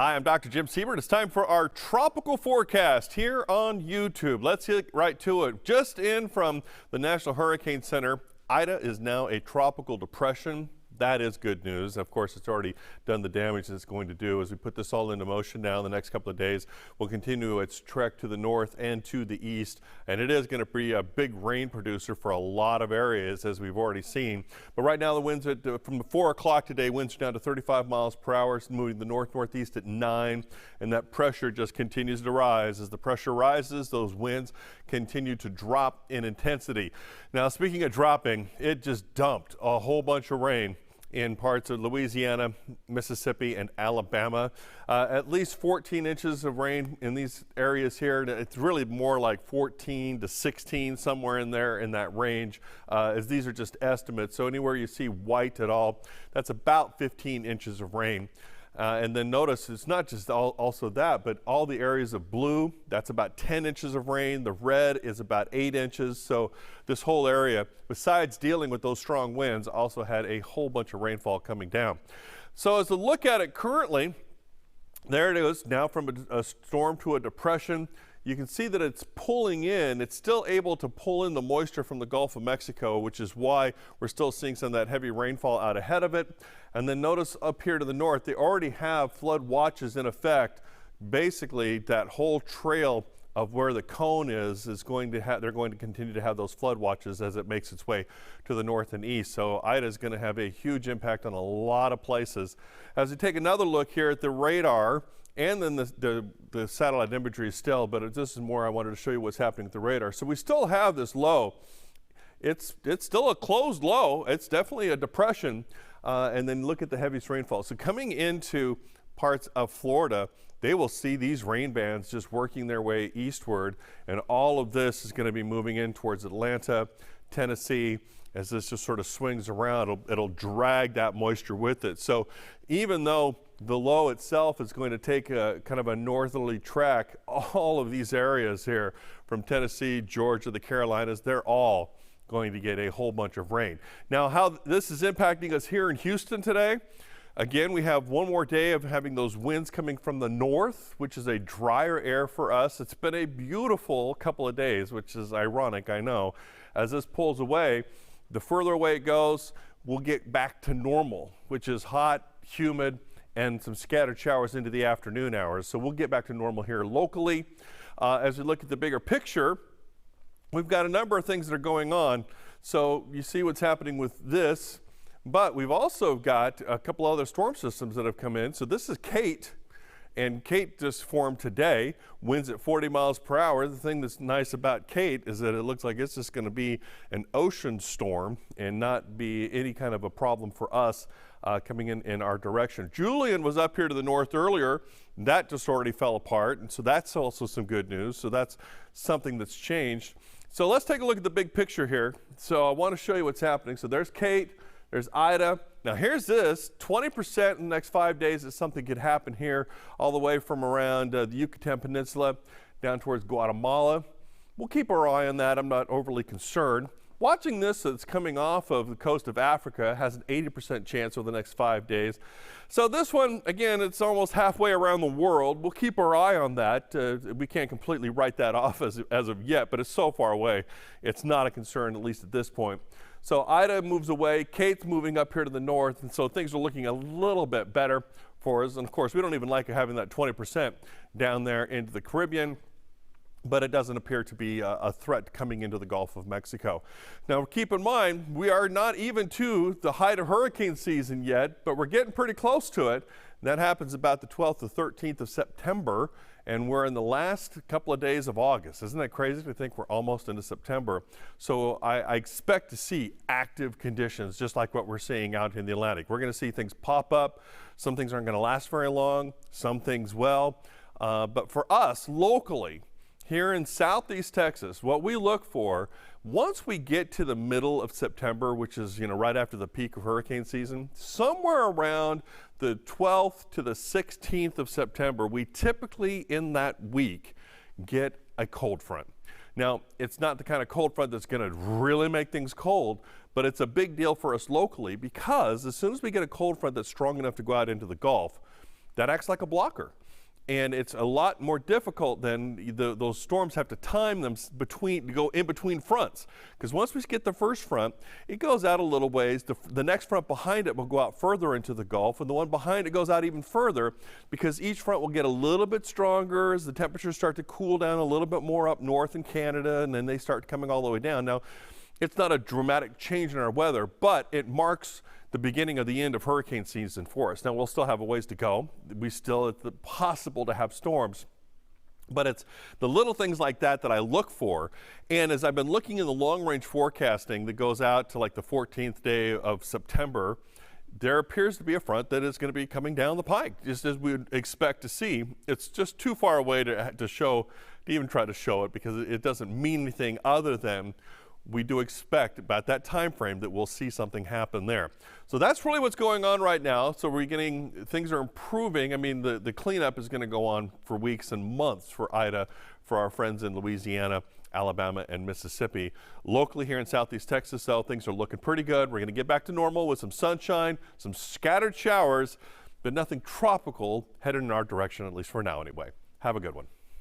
Hi, I'm Dr. Jim Siebert. It's time for our tropical forecast here on YouTube. Let's get right to it. Just in from the National Hurricane Center, Ida is now a tropical depression. That is good news. Of course, it's already done the damage it's going to do. As we put this all into motion now in the next couple of days, we'll continue its trek to the north and to the east, and it is going to be a big rain producer for a lot of areas, as we've already seen. But right now, the winds from 4 o'clock today, winds down to 35 miles per hour, moving the north-northeast at 9, and that pressure just continues to rise. As the pressure rises, those winds continue to drop in intensity. Now, speaking of dropping, it just dumped a whole bunch of rain in parts of Louisiana, Mississippi, and Alabama. At least 14 inches of rain in these areas here. It's really more like 14 to 16, somewhere in there in that range, as these are just estimates. So anywhere you see white at all, that's about 15 inches of rain. And then notice it's not just also that, but all the areas of blue, that's about 10 inches of rain. The red is about 8 inches. So this whole area, besides dealing with those strong winds, also had a whole bunch of rainfall coming down. So as we look at it currently, there it is, now from a storm to a depression. You can see that it's pulling in. It's still able to pull in the moisture from the Gulf of Mexico, which is why we're still seeing some of that heavy rainfall out ahead of it. And then notice up here to the north, they already have flood watches in effect. Basically, that whole trail of where the cone is going to have, they're going to continue to have those flood watches as it makes its way to the north and east. So Ida is going to have a huge impact on a lot of places. As we take another look here at the radar, and then the satellite imagery still, but this is more I wanted to show you what's happening with the radar. So we still have this low. It's still a closed low. It's definitely a depression. And then look at the heaviest rainfall. So coming into parts of Florida, they will see these rain bands just working their way eastward. And all of this is going to be moving in towards Atlanta, Tennessee. As this just sort of swings around, it'll drag that moisture with it. So even though the low itself is going to take a kind of a northerly track, all of these areas here from Tennessee, Georgia, the Carolinas, they're all going to get a whole bunch of rain. Now, how this is impacting us here in Houston today, again, we have one more day of having those winds coming from the north, which is a drier air for us. It's been a beautiful couple of days, which is ironic, I know. As this pulls away, the further away it goes, we'll get back to normal, which is hot, humid, and some scattered showers into the afternoon hours. So we'll get back to normal here locally. As we look at the bigger picture, we've got a number of things that are going on. So you see what's happening with this, but we've also got a couple other storm systems that have come in. So this is Kate, and Kate just formed today, winds at 40 miles per hour. The thing that's nice about Kate is that it looks like it's just going to be an ocean storm and not be any kind of a problem for us coming in our direction. Julian was up here to the north earlier. That just already fell apart, and so that's also some good news. So that's something that's changed. So let's take a look at the big picture here. So I want to show you what's happening. So there's Kate, there's Ida. Now here's this, 20% in the next 5 days that something could happen here, all the way from around the Yucatan Peninsula down towards Guatemala. We'll keep our eye on that. I'm not overly concerned. Watching this that's coming off of the coast of Africa has an 80% chance over the next 5 days. So this one, again, it's almost halfway around the world. We'll keep our eye on that. We can't completely write that off as of yet, but it's so far away. It's not a concern, at least at this point. So Ida moves away, Kate's moving up here to the north, and so things are looking a little bit better for us. And of course, we don't even like having that 20% down there into the Caribbean, but it doesn't appear to be a threat coming into the Gulf of Mexico. Now keep in mind, we are not even to the height of hurricane season yet, but we're getting pretty close to it. That happens about the 12th to 13th of September, and we're in the last couple of days of August. Isn't that crazy to think we're almost into September? So I expect to see active conditions, just like what we're seeing out in the Atlantic. We're going to see things pop up. Some things aren't going to last very long, some things will. But for us, locally, here in southeast Texas, what we look for, once we get to the middle of September, which is right after the peak of hurricane season, somewhere around the 12th to the 16th of September, we typically in that week get a cold front. Now, it's not the kind of cold front that's going to really make things cold, but it's a big deal for us locally because as soon as we get a cold front that's strong enough to go out into the Gulf, that acts like a blocker. And it's a lot more difficult than those storms have to time them to go in between fronts. Because once we get the first front, it goes out a little ways. The next front behind it will go out further into the Gulf, and the one behind it goes out even further, because each front will get a little bit stronger as the temperatures start to cool down a little bit more up north in Canada, and then they start coming all the way down. Now, it's not a dramatic change in our weather, but it marks the beginning of the end of hurricane season for us. Now, we'll still have a ways to go. It's possible to have storms, but it's the little things like that that I look for. And as I've been looking in the long-range forecasting that goes out to like the 14th day of September, there appears to be a front that is going to be coming down the pike, just as we would expect to see. It's just too far away to even try to show it, because it doesn't mean anything other than we do expect about that time frame that we'll see something happen there. So that's really what's going on right now. So things are improving. I mean, the cleanup is going to go on for weeks and months for Ida, for our friends in Louisiana, Alabama, and Mississippi. Locally here in Southeast Texas, though, things are looking pretty good. We're going to get back to normal with some sunshine, some scattered showers, but nothing tropical headed in our direction, at least for now anyway. Have a good one.